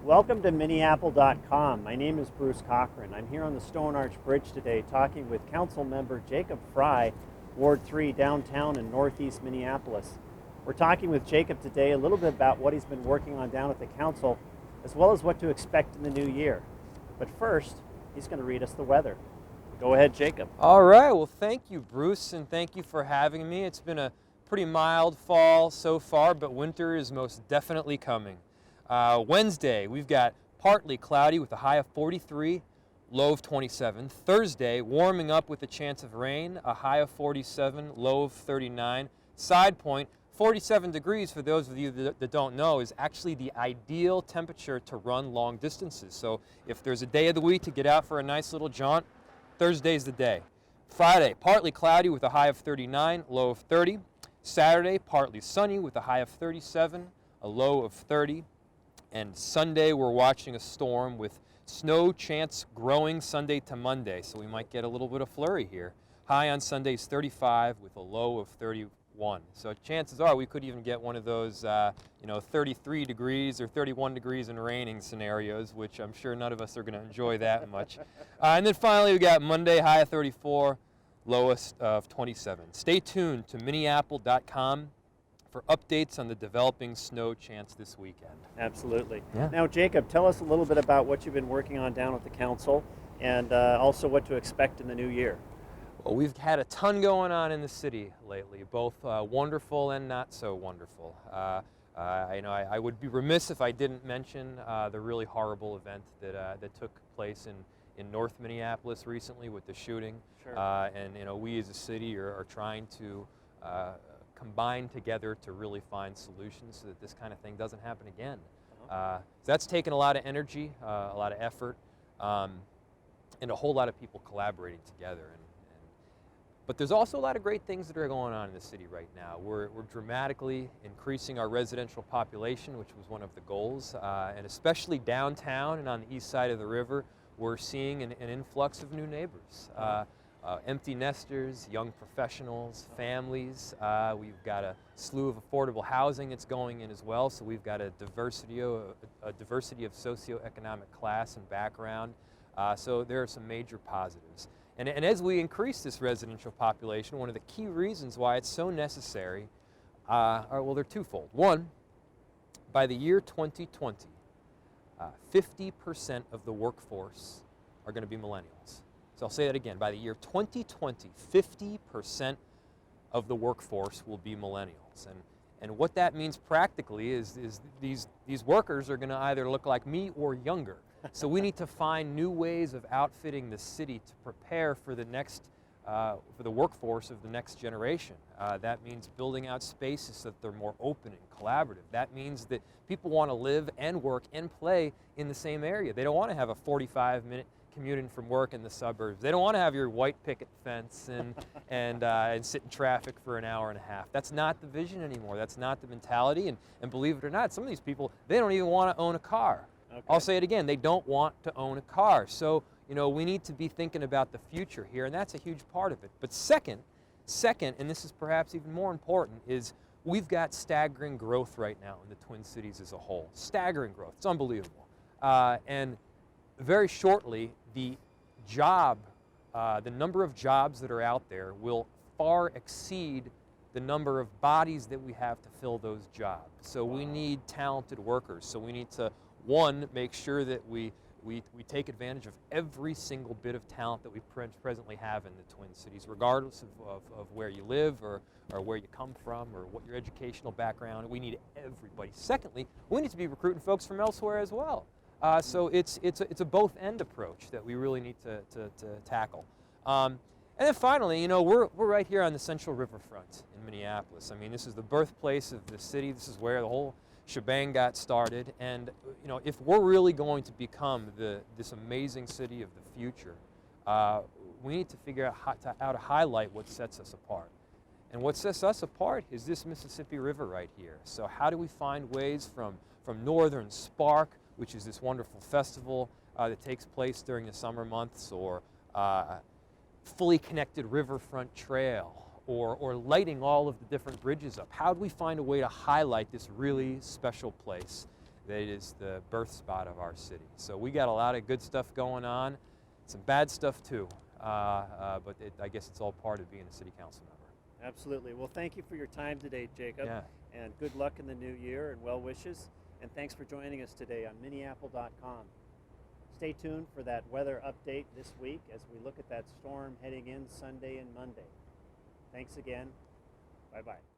Welcome to Minneapple.com. My name is Bruce Cochran. I'm here on the Stone Arch Bridge today talking with Council Member Jacob Frey, Ward 3, downtown in northeast Minneapolis. We're talking with Jacob today a little bit about what he's been working on down at the council, as well as what to expect in the new year. But first, he's going to read us the weather. Go ahead, Jacob. All right, well, thank you, Bruce, and thank you for having me. It's been a pretty mild fall so far, but winter is most definitely coming. Wednesday, we've got partly cloudy with a high of 43, low of 27. Thursday, warming up with a chance of rain, a high of 47, low of 39. Side point, 47 degrees, for those of you that don't know, is actually the ideal temperature to run long distances. So if there's a day of the week to get out for a nice little jaunt, Thursday's the day. Friday, partly cloudy with a high of 39, low of 30. Saturday, partly sunny with a high of 37, a low of 30. And Sunday, we're watching a storm with snow chance growing Sunday to Monday, so we might get a little bit of flurry here. High on Sunday is 35 with a low of 31. So chances are we could even get one of those 33 degrees or 31 degrees and raining scenarios, which I'm sure none of us are going to enjoy that much. And then finally, we got Monday, high of 34, lowest of 27. Stay tuned to Minneapple.com for updates on the developing snow chance this weekend. Absolutely. Yeah. Now, Jacob, tell us a little bit about what you've been working on down at the council and also what to expect in the new year. Well, we've had a ton going on in the city lately, both wonderful and not so wonderful. I would be remiss if I didn't mention the really horrible event that took place in North Minneapolis recently with the shooting. Sure. And we as a city are trying to combine together to really find solutions so that this kind of thing doesn't happen again. So that's taken a lot of energy, a lot of effort, and a whole lot of people collaborating together. But there's also a lot of great things that are going on in the city right now. We're dramatically increasing our residential population, which was one of the goals, and especially downtown and on the east side of the river, we're seeing an influx of new neighbors. Empty nesters, young professionals, families. We've got a slew of affordable housing that's going in as well, so we've got a diversity of socioeconomic class and background. So there are some major positives. And as we increase this residential population, one of the key reasons why it's so necessary they're twofold. One, by the year 2020, 50% of the workforce are going to be millennials. So I'll say that again. By the year 2020, 50% of the workforce will be millennials. And what that means practically is these workers are going to either look like me or younger. So we need to find new ways of outfitting the city to prepare for the workforce of the next generation. That means building out spaces so that they're more open and collaborative. That means that people want to live and work and play in the same area. They don't want to have a 45-minute commuting from work in the suburbs. They don't want to have your white picket fence and sit in traffic for an hour and a half. That's not the vision anymore. That's not the mentality. And believe it or not, some of these people, they don't even want to own a car. Okay. I'll say it again, they don't want to own a car. So, we need to be thinking about the future here, and that's a huge part of it. But second, and this is perhaps even more important, is we've got staggering growth right now in the Twin Cities as a whole. Staggering growth. It's unbelievable. And very shortly, the number of jobs that are out there will far exceed the number of bodies that we have to fill those jobs. So we need talented workers. So we need to, one, make sure that we take advantage of every single bit of talent that we presently have in the Twin Cities, regardless of where you live or where you come from or what your educational background. We need everybody. Secondly, we need to be recruiting folks from elsewhere as well. So it's a both-end approach that we really need to tackle. And then finally, we're right here on the Central Riverfront in Minneapolis. I mean, this is the birthplace of the city. This is where the whole shebang got started. And if we're really going to become this amazing city of the future, we need to figure out how to highlight what sets us apart. And what sets us apart is this Mississippi River right here. So how do we find ways from Northern Spark, which is this wonderful festival that takes place during the summer months, or fully connected riverfront trail, or lighting all of the different bridges up? How do we find a way to highlight this really special place that is the birth spot of our city. So we got a lot of good stuff going on, some bad stuff too, but I guess it's all part of being a city council member. Absolutely. Well, thank you for your time today, Jacob. Yeah. And good luck in the new year and well wishes. And thanks for joining us today on Minneapple.com. Stay tuned for that weather update this week as we look at that storm heading in Sunday and Monday. Thanks again. Bye-bye.